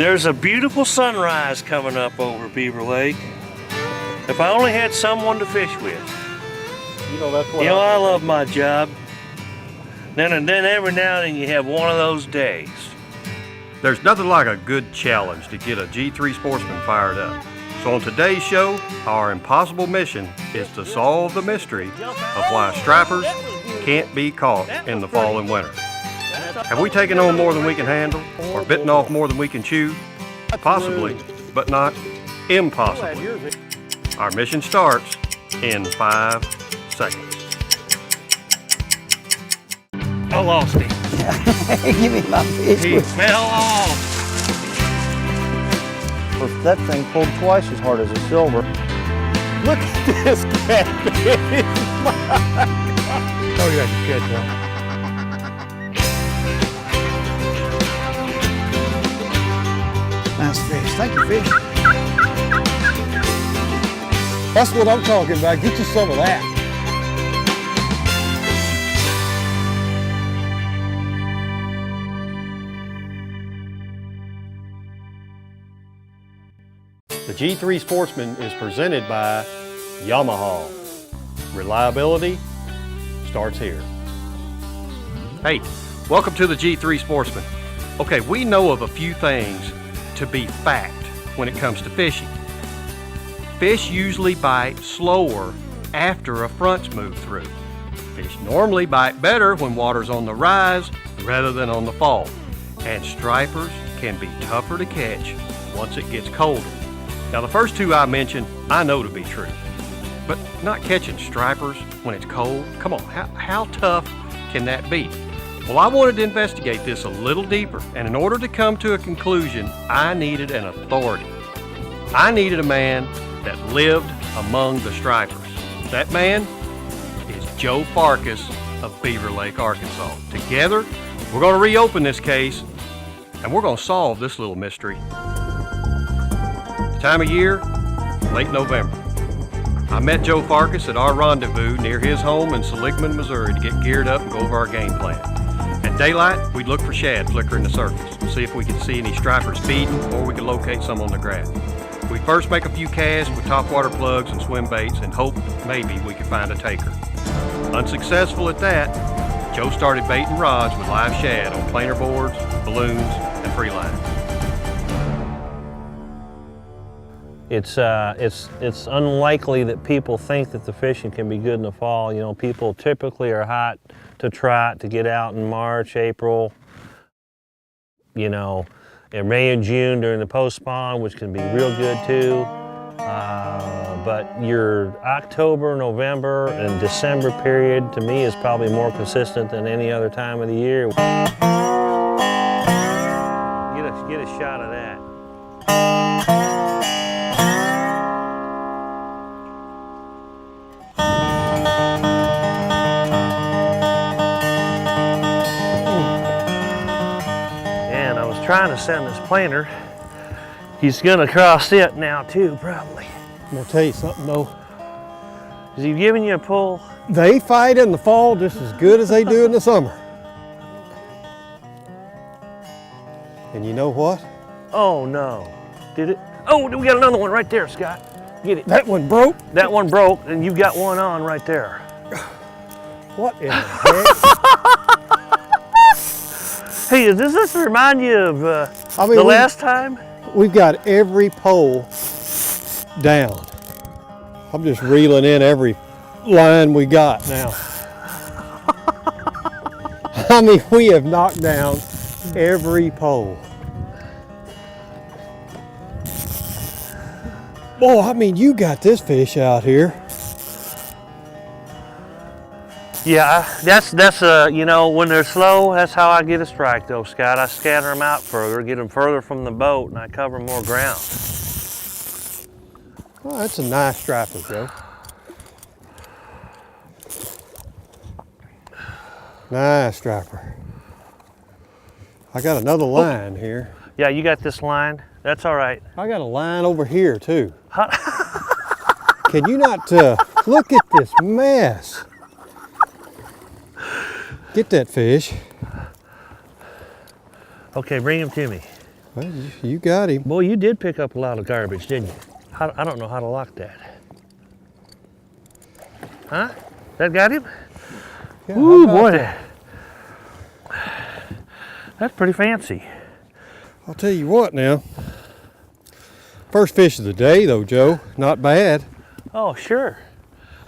There's a beautiful sunrise coming up over Beaver Lake. If I only had someone to fish with. That's what I love my job. Then every now and then you have one of those days. There's nothing like a good challenge to get a G3 sportsman fired up. So on today's show, our impossible mission is to solve the mystery of why stripers can't be caught in the fall and winter. Have we taken on more than we can handle, or bitten off more than we can chew? Possibly, but not impossibly. Our mission starts in 5 seconds. I lost him. Give me my fish. He fell off. That thing pulled twice as hard as a silver. Look at this catfish. My God. Oh, you got to catch one. Nice fish. Thank you, fish. That's what I'm talking about. Get you some of that. The G3 Sportsman is presented by Yamaha. Reliability starts here. Hey, welcome to the G3 Sportsman. Okay, we know of a few things to be fact when it comes to fishing. Fish usually bite slower after a front's moved through. Fish normally bite better when water's on the rise rather than on the fall. And stripers can be tougher to catch once it gets colder. Now the first two I mentioned, I know to be true. But not catching stripers when it's cold? Come on, how tough can that be? Well, I wanted to investigate this a little deeper, and in order to come to a conclusion, I needed an authority. I needed a man that lived among the stripers. That man is Joe Farkas of Beaver Lake, Arkansas. Together, we're going to reopen this case, and we're going to solve this little mystery. The time of year, late November. I met Joe Farkas at our rendezvous near his home in Seligman, Missouri to get geared up and go over our game plan. At daylight, we'd look for shad flickering the surface, see if we could see any stripers feeding or we could locate some on the grass. We'd first make a few casts with topwater plugs and swim baits and hope maybe we could find a taker. Unsuccessful at that, Joe started baiting rods with live shad on planer boards, balloons, and free line. It's unlikely that people think that the fishing can be good in the fall. You know, people typically are hot to trot, to get out in March, April, in May and June during the post-spawn, which can be real good too. But your October, November, and December period, to me, is probably more consistent than any other time of the year. Get a shot of that. Trying to send this planer. He's gonna cross it now too, probably. I'm gonna tell you something though. Is he giving you a pull? They fight in the fall just as good as they do in the summer. And you know what? Oh no. Did it? Oh, we got another one right there, Scott. Get it. That one broke? That one broke, and you've got one on right there. What in the heck? Hey, does this remind you of the last time? We've got every pole down. I'm just reeling in every line we got now. I mean, we have knocked down every pole. Boy, I mean, you got this fish out here. Yeah, that's when they're slow, that's how I get a strike though, Scott. I scatter them out further, get them further from the boat, and I cover more ground. Oh, that's a nice striper, Joe. Nice striper. I got another line here. Yeah, you got this line. That's all right. I got a line over here too. Can you not look at this mess? Get that fish. Okay, bring him to me. Well, you got him. Boy, you did pick up a lot of garbage, didn't you? I don't know how to lock that. Huh? That got him? Yeah, Ooh, how about boy. that? That's pretty fancy. I'll tell you what now. First fish of the day, though, Joe. Not bad. Oh, sure.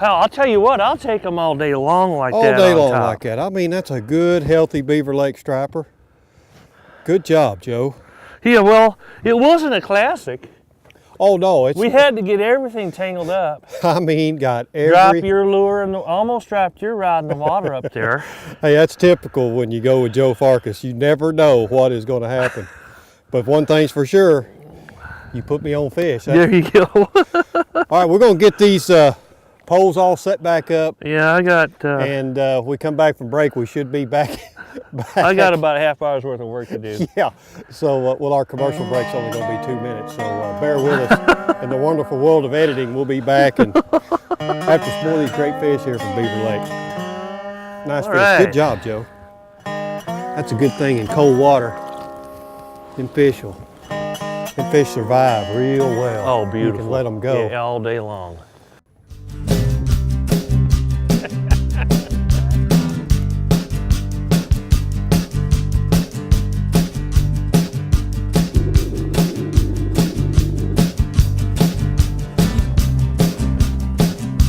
Hell, I'll tell you what, I'll take them all day long like All that. day on long top. like that. I mean, that's a good, healthy Beaver Lake striper. Good job, Joe. Yeah, well, it wasn't a classic. Oh, no. We had to get everything tangled up. I mean, got Drop every... your lure and almost dropped your rod in the water up there. Hey, that's typical when you go with Joe Farkas. You never know what is going to happen. But one thing's for sure, you put me on fish. Huh? There you go. All right, we're going to get these poles all set back up. Yeah, I got. And we come back from break, we should be back. I got about a half hour's worth of work to do. Yeah. So, well, our commercial break's only going to be 2 minutes. So bear with us. In the wonderful world of editing, we'll be back and after some more of these great fish here from Beaver Lake. Nice fish. right. Good job, Joe. That's a good thing in cold water. Them fish survive real well. Oh, beautiful. You can let them go. Yeah, all day long.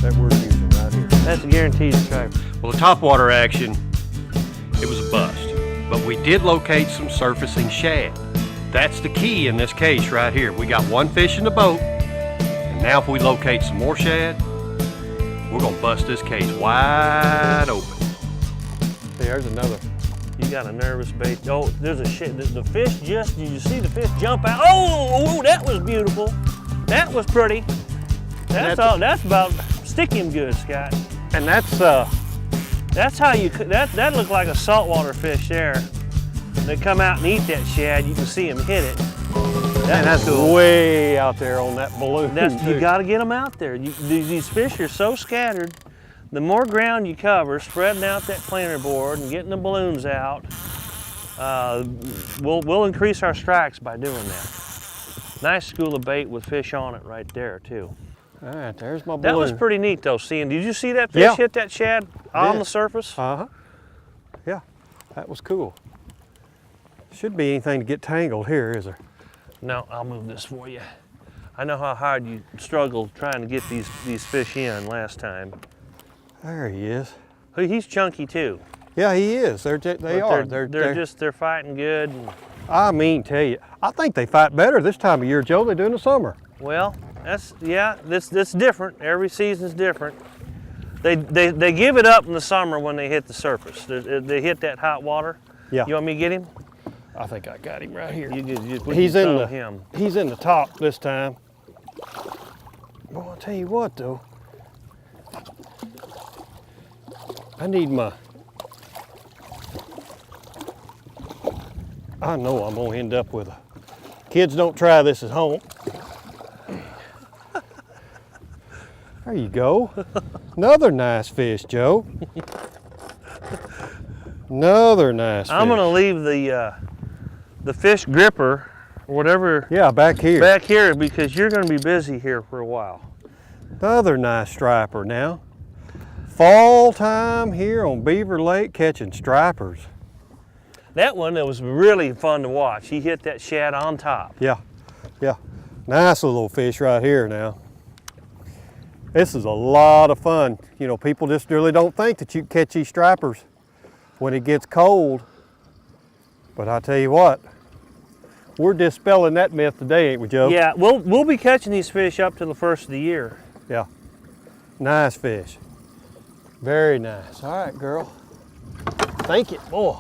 That we're using right here. That's a guaranteed striper. Well, the topwater action, it was a bust. But we did locate some surfacing shad. That's the key in this case right here. We got one fish in the boat, and now if we locate some more shad, we're gonna bust this case wide open. There's another. You got a nervous bait. Oh, there's a shit. The fish just, did you see the fish jump out? Oh, that was beautiful. That was pretty. That's all. That's about stick him good, Scott. And that's how you, that looked like a saltwater fish there. They come out and eat that shad. You can see them hit it. that's cool. way out there on that balloon. You got to get them out there. These fish are so scattered. The more ground you cover, spreading out that planer board and getting the balloons out, we'll increase our strikes by doing that. Nice school of bait with fish on it right there too. All right, there's my balloon. That was pretty neat though, seeing. Did you see that fish hit that shad on the surface? Uh-huh. Yeah, that was cool. Should be anything to get tangled here, is there? No, I'll move this for you. I know how hard you struggled trying to get these fish in last time. There he is. He's chunky too. Yeah, he is. They are. They're fighting good. I mean, tell you, I think they fight better this time of year, Joe. They do in the summer. Well, that's different. Every season's different. They give it up in the summer when they hit the surface. They hit that hot water. Yeah. You want me to get him? I think I got him right here. He's in him. He's in the top this time. Well, I'll tell you what though. I need I know I'm gonna end up with a. Kids, don't try this at home. There you go. Another nice fish, Joe. Another nice fish. I'm gonna leave the fish gripper or whatever. Yeah, back here. Back here because you're gonna be busy here for a while. Another nice striper now. Fall time here on Beaver Lake catching stripers. That one, it was really fun to watch. He hit that shad on top. Yeah, yeah. Nice little fish right here now. This is a lot of fun. You know, people just really don't think that you can catch these stripers when it gets cold. But I tell you what, we're dispelling that myth today, ain't we, Joe? Yeah, we'll be catching these fish up to the first of the year. Yeah. Nice fish. Very nice. All right, girl. Thank you. Boy.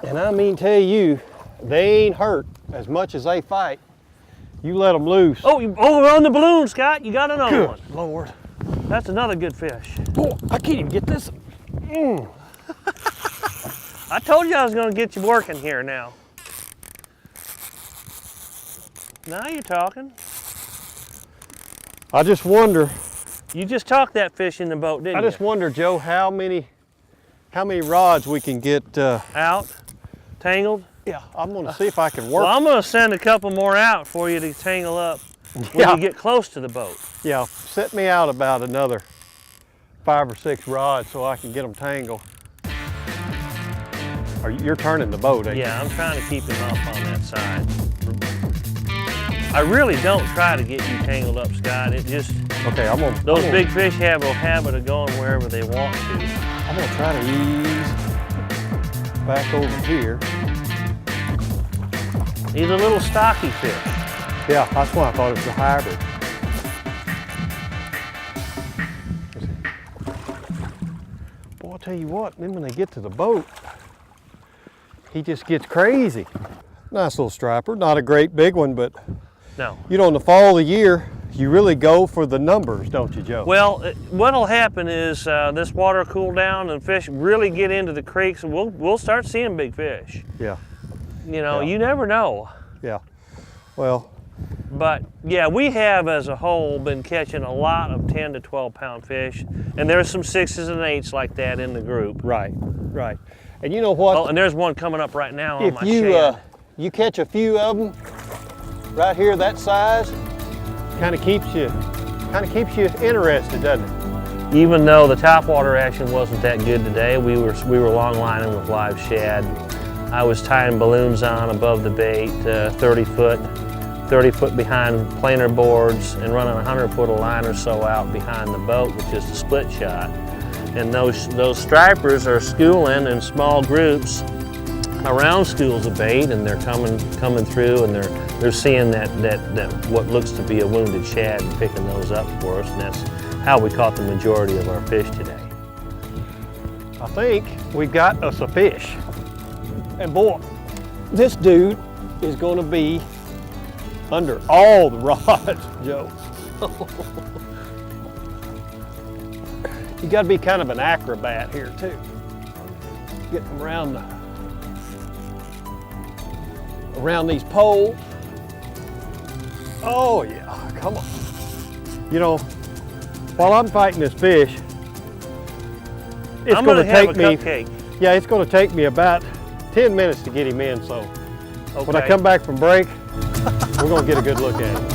And I mean tell you, they ain't hurt as much as they fight. You let them loose. Oh, we're on the balloon, Scott. You got another one. Good Lord. That's another good fish. Boy, I can't even get this. I told you I was going to get you working here now. Now you're talking. I just wonder. You just talked that fish in the boat, didn't I just wonder, Joe, how many rods we can get. Out, tangled. Yeah, I'm gonna see if I can work. Well, I'm gonna send a couple more out for you to tangle up when you get close to the boat. Yeah, set me out about another 5 or 6 rods so I can get them tangled. You're turning the boat, ain't you? Yeah, I'm trying to keep him up on that side. I really don't try to get you tangled up, Scott. It just, Okay, those big fish have a habit of going wherever they want to. I'm gonna try to ease back over here. He's a little stocky fish. Yeah, that's why I thought it was a hybrid. Boy, I'll tell you what, then when they get to the boat, he just gets crazy. Nice little striper, not a great big one, but No. you know, in the fall of the year, you really go for the numbers, don't you, Joe? Well, what'll happen is this water will cool down and fish really get into the creeks, and we'll start seeing big fish. Yeah, You know, Yeah. you never know. yeah. Well, But yeah, we have as a whole been catching a lot of 10 to 12 pound fish, and there's some 6s and 8s like that in the group. right. And you know what? Oh, and there's one coming up right now on If my you shed. you catch a few of them right here that size, kind of keeps you interested, doesn't it? Even though the topwater action wasn't that good today, we were long lining with live shad. I was tying balloons on above the bait, 30 foot behind planer boards, and running 100 foot of line or so out behind the boat with just a split shot. And those stripers are schooling in small groups around schools of bait, and they're coming through, and they're seeing that what looks to be a wounded shad and picking those up for us, and that's how we caught the majority of our fish today. I think we got us a fish. And boy, this dude is going to be under all the rods, Joe. You got to be kind of an acrobat here too. Getting around these poles. Oh yeah, come on. You know, while I'm fighting this fish, it's I'm going to have take a me. cupcake. Yeah, it's going to take me about 10 minutes to get him in. So when I Okay. come back from break, we're going to get a good look at him.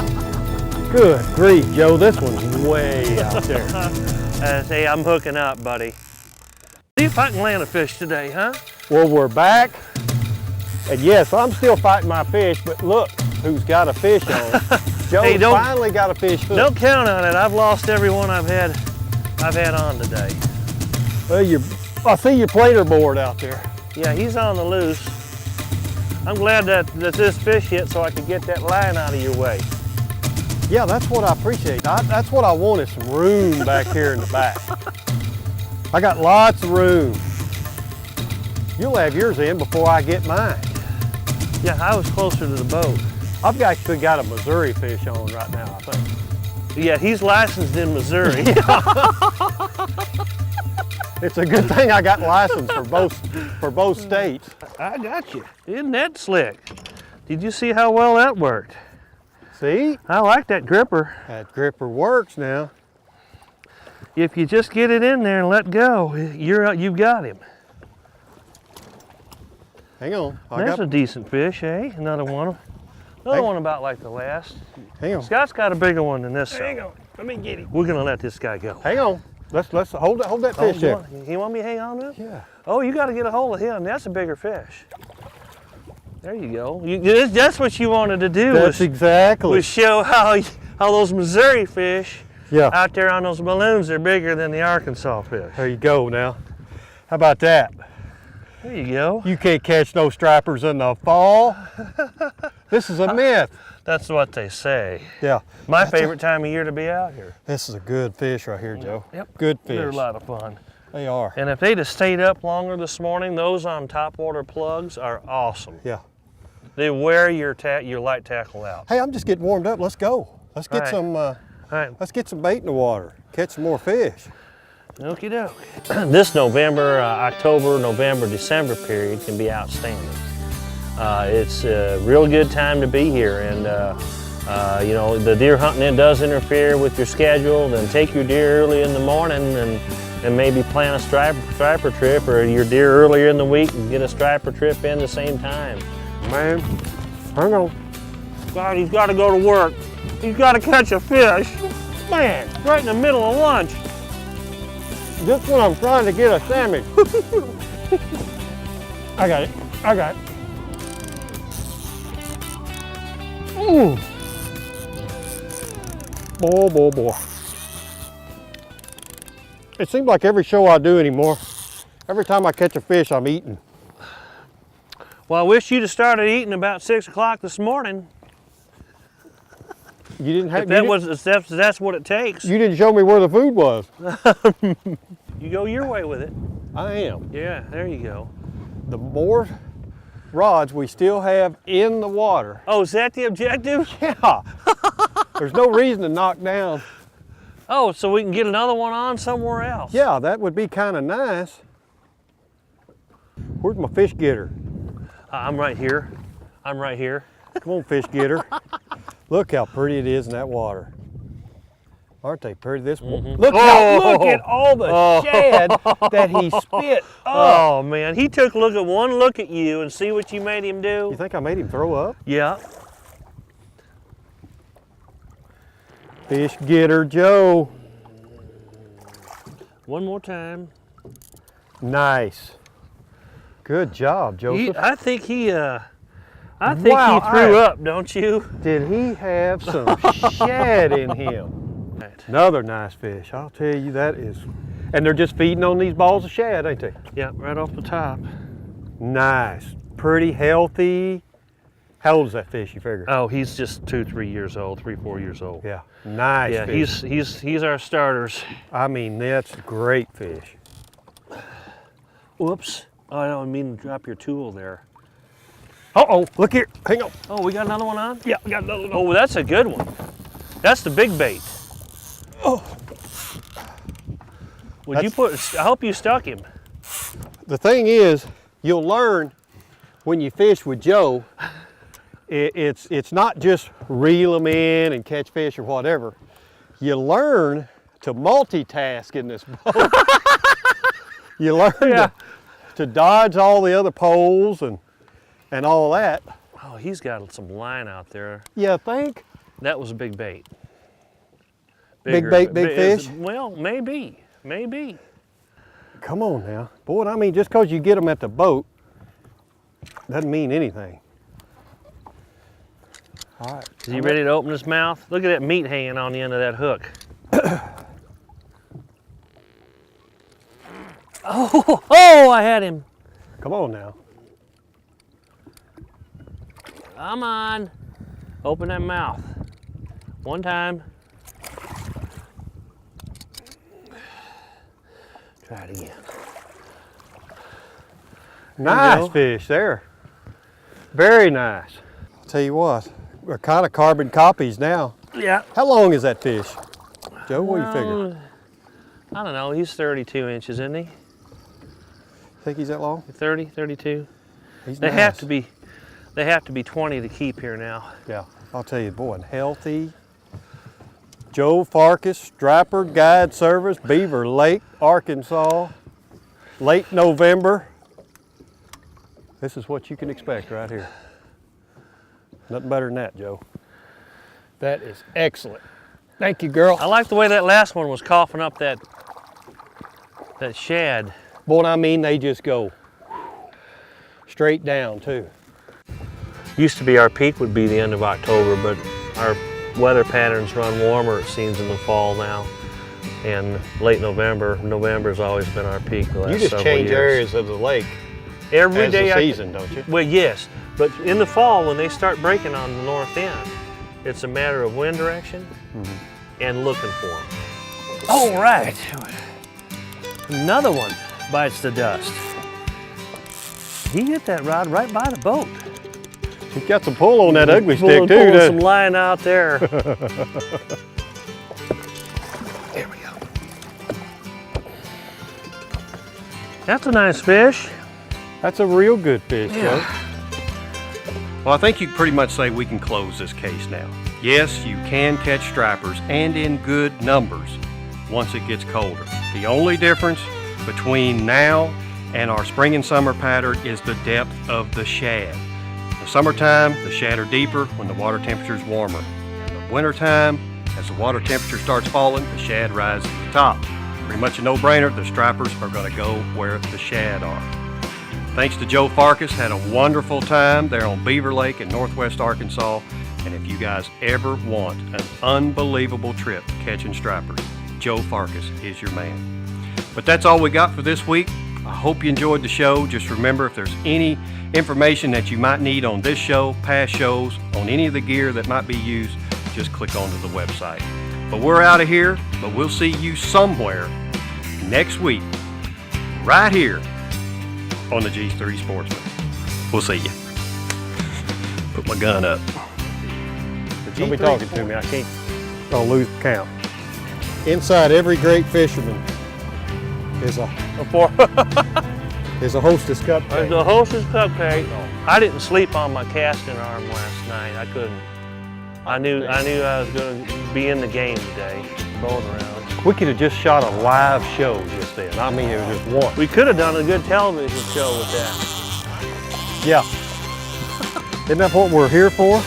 Good grief, Joe, this one's way out there. Hey, I'm hooking up, buddy. See if I can land a fish today, huh? Well, we're back. And yes, I'm still fighting my fish, but look who's got a fish on. Joe Hey, finally got a fish hooked. Don't count on it. I've lost every one I've had on today. Well, I see your planer board out there. Yeah, he's on the loose. I'm glad that this fish hit so I could get that line out of your way. Yeah, that's what I appreciate. That's what I want is some room back here in the back. I got lots of room. You'll have yours in before I get mine. Yeah, I was closer to the boat. I've actually got a Missouri fish on right now, I think. Yeah, he's licensed in Missouri. It's a good thing I got licensed for both states. I got you. Isn't that slick? Did you see how well that worked? See? I like that gripper. That gripper works now. If you just get it in there and let go, you've got him. Hang on. That's a decent fish, eh? Another one. Another one about like the last. Hang on. Scott's got a bigger one than this. Hang on. Let me get him. We're gonna let this guy go. Hang on. Let's hold that Oh, fish there. you want me to hang on to him? Yeah. Oh, you got to get a hold of him. That's a bigger fish. There you go. That's what you wanted to do. That's exactly. Was show how those Missouri fish Yeah. out there on those balloons are bigger than the Arkansas fish. There you go now. How about that? There you go. You can't catch no stripers in the fall. This is a myth. That's what they say. Yeah. My favorite time of year to be out here. This is a good fish right here, Joe. Yep. Good They're a fish. lot of fun. They are. And if they'd have stayed up longer this morning, those on topwater plugs are awesome. Yeah. They wear your light tackle out. Hey, I'm just getting warmed up. Let's go. Let's get All right. some. All right. Let's get some bait in the water. Catch some more fish. Okie doke. This November, October, November, December period can be outstanding. It's a real good time to be here, and you know, the deer hunting, it does interfere with your schedule. Then take your deer early in the morning and maybe plan a striper trip, or your deer earlier in the week and get a striper trip in the same time. man. Hang on. God, he's got to go to work. He's got to catch a fish. Man, right in the middle of lunch. Just when I'm trying to get a sandwich. I got it. I got it. Boy. It seems like every show I do anymore, every time I catch a fish, I'm eating. Well, I wish you'd have started eating about 6 o'clock this morning. You didn't have. If that's what it takes. You didn't show me where the food was. You go your way with it. I am. Yeah, there you go. The more rods we still have in the water. Oh, is that the objective? Yeah. There's no reason to knock down. Oh, so we can get another one on somewhere else. Yeah, that would be kind of nice. Where's my fish getter? I'm right here. I'm right here. Come on, fish getter. Look how pretty it is in that water. Aren't they pretty? Look at all the shad that he spit up. Oh man, he took one look at you and see what you made him do. You think I made him throw up? Yeah. Fish getter Joe. One more time. Nice. Good job, Joseph. I think he threw up, don't you? Did he have some shad in him? Right. Another nice fish. I'll tell you, that is. And they're just feeding on these balls of shad, ain't they? Yeah, right off the top. Nice. Pretty healthy. How old is that fish, you figure? Oh, he's just 2-3 years old, 3-4 years old. Yeah, nice Yeah, fish. he's our starters. I mean, that's a great fish. Whoops. Oh, I don't mean to drop your tool there. Uh-oh, look here, hang on. Oh, we got another one on? Yeah, we got another one. Oh, that's a good one. That's the big bait. Oh. I hope you stuck him. The thing is, you'll learn when you fish with Joe, it's not just reel them in and catch fish or whatever. You learn to multitask in this boat. You learn to dodge all the other poles and all that. Oh, he's got some line out there. You think? That was a big bait. Big bait, big fish? Well, maybe. Come on now. Boy, I mean, just because you get them at the boat doesn't mean anything. All right. Is he ready to open his mouth? Look at that meat hanging on the end of that hook. Oh, I had him. Come on now. Come on. Open that mouth. One time. Try it again. Nice fish there. Very nice. I'll tell you what, we're kind of carbon copies now. Yeah. How long is that fish? Joe, what do you figure? I don't know. He's 32 inches, isn't he? Think he's that long? 30, 32. He's They nice. have to be 20 to keep here now. Yeah, I'll tell you, boy, and healthy. Joe Farkas, Striper Guide Service, Beaver Lake, Arkansas. Late November. This is what you can expect right here. Nothing better than that, Joe. That is excellent. Thank you, girl. I like the way that last one was coughing up that shad. Boy, I mean, they just go straight down, too. Used to be our peak would be the end of October, but our weather patterns run warmer, it seems, in the fall now. And late November's always been our peak the last You just several change years. areas of the lake Every as day the season, don't you? Well, yes, but in the fall when they start breaking on the north end, it's a matter of wind direction and looking for them. All right, another one bites the dust. He hit that rod right by the boat. He's got some pull on that ugly stick, too. Pulling doesn't some he? line out there. There we go. That's a nice fish. That's a real good fish, Yeah. Joe. Well, I think you can pretty much say we can close this case now. Yes, you can catch stripers, and in good numbers, once it gets colder. The only difference between now and our spring and summer pattern is the depth of the shad. In the summertime, the shad are deeper when the water temperature is warmer. In the wintertime, as the water temperature starts falling, the shad rise to the top. Pretty much a no-brainer, the stripers are going to go where the shad are. Thanks to Joe Farkas, had a wonderful time there on Beaver Lake in northwest Arkansas. And if you guys ever want an unbelievable trip catching stripers, Joe Farkas is your man. But that's all we got for this week. I hope you enjoyed the show. Just remember, if there's any information that you might need on this show, past shows, on any of the gear that might be used, just click onto the website. But we're out of here, but we'll see you somewhere next week, right here on the G3 Sportsman. We'll see you. Put my gun up. Don't be talking to me. I can't. I'll lose count. Inside every great fisherman is a Hostess cupcake. The Hostess cupcake. I didn't sleep on my casting arm last night. I couldn't. I knew I was going to be in the game today, going around. We could have just shot a live show just then. I mean, it was just one. We could have done a good television show with that. Yeah. Isn't that what we're here for?